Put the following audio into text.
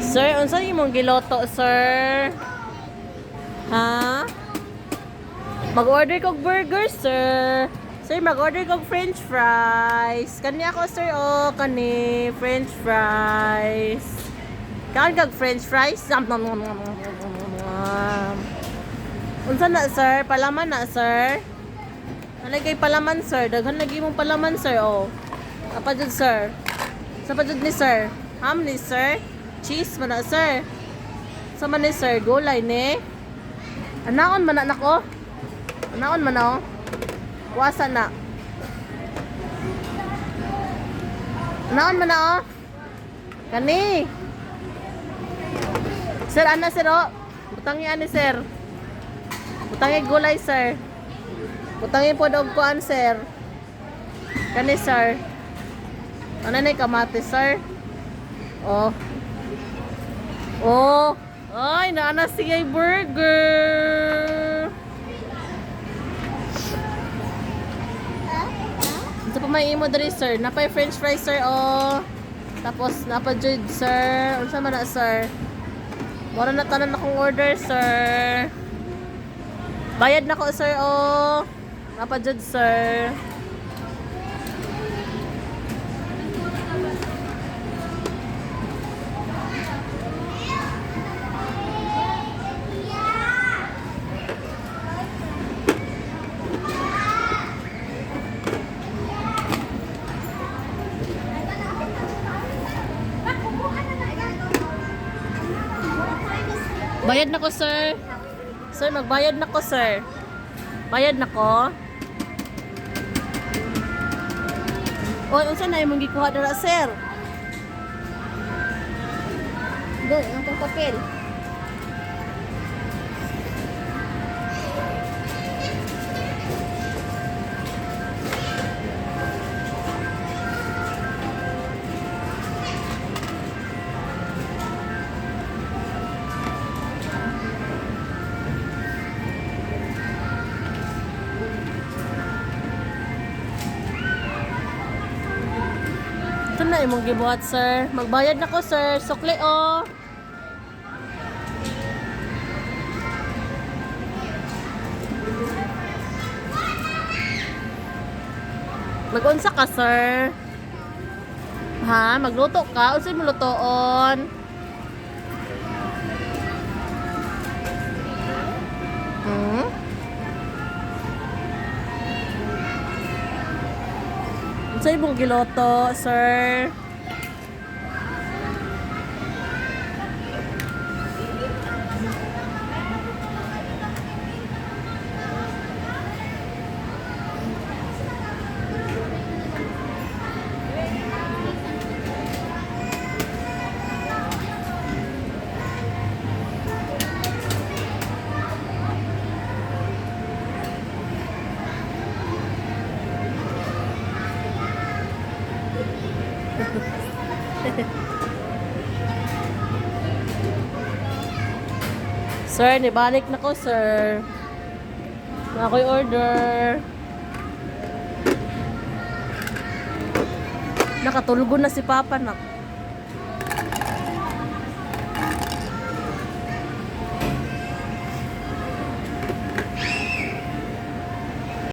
Sir, unsa imong giloto, sir? Ha? Mag-order kog burger, sir. Sir, mag-order kog french fries. Kani ako, sir, oh. Kani, french fries. Kaan kag french fries? Unsa na, sir? Palaman na, sir? Alay kay palaman, sir. Daghan lagi mong palaman, sir, oh. Apa jud, sir? Sa pa jud ni, sir? Ham ni, sir? Cheese man na, sir. Sa man ni, sir? Gulay ni? Anaon man na nako? Anaon man na, oh? Kuwasa na. Anaon man na, oh? Kani. Sir, ana, sir, oh? Butangi ani, sir. Butangi gulay, sir. Butangi po dog kuan, sir. Kani, sir. Ano na yung kamatis, sir? Oh. Oh. Ay, naana siya yung burger. Ito pa may imo dali, sir. Napay french fries, sir, oh. Tapos, napajud, sir. Ano sa man na, sir? Wala na tanan akong order, sir. Bayad na ko, sir, oh. Napajud, sir. Bayad na ko, sir. Sir, magbayad na ko, sir. Bayad na ko. Oy, unsa na imong gikuha dira, sir? Go, ang tong papel. Ito na imong gibuhat, sir. Magbayad na ko, sir. Sukli, oh. Mag-unsa ka, sir? Ha? Magluto ka? Unsay mo lutoon? Hmm? Unsay imong giloto, sir? Sir, nibalik na ko, sir. Na ako'y order. Nakatulgo na si Papa, nak.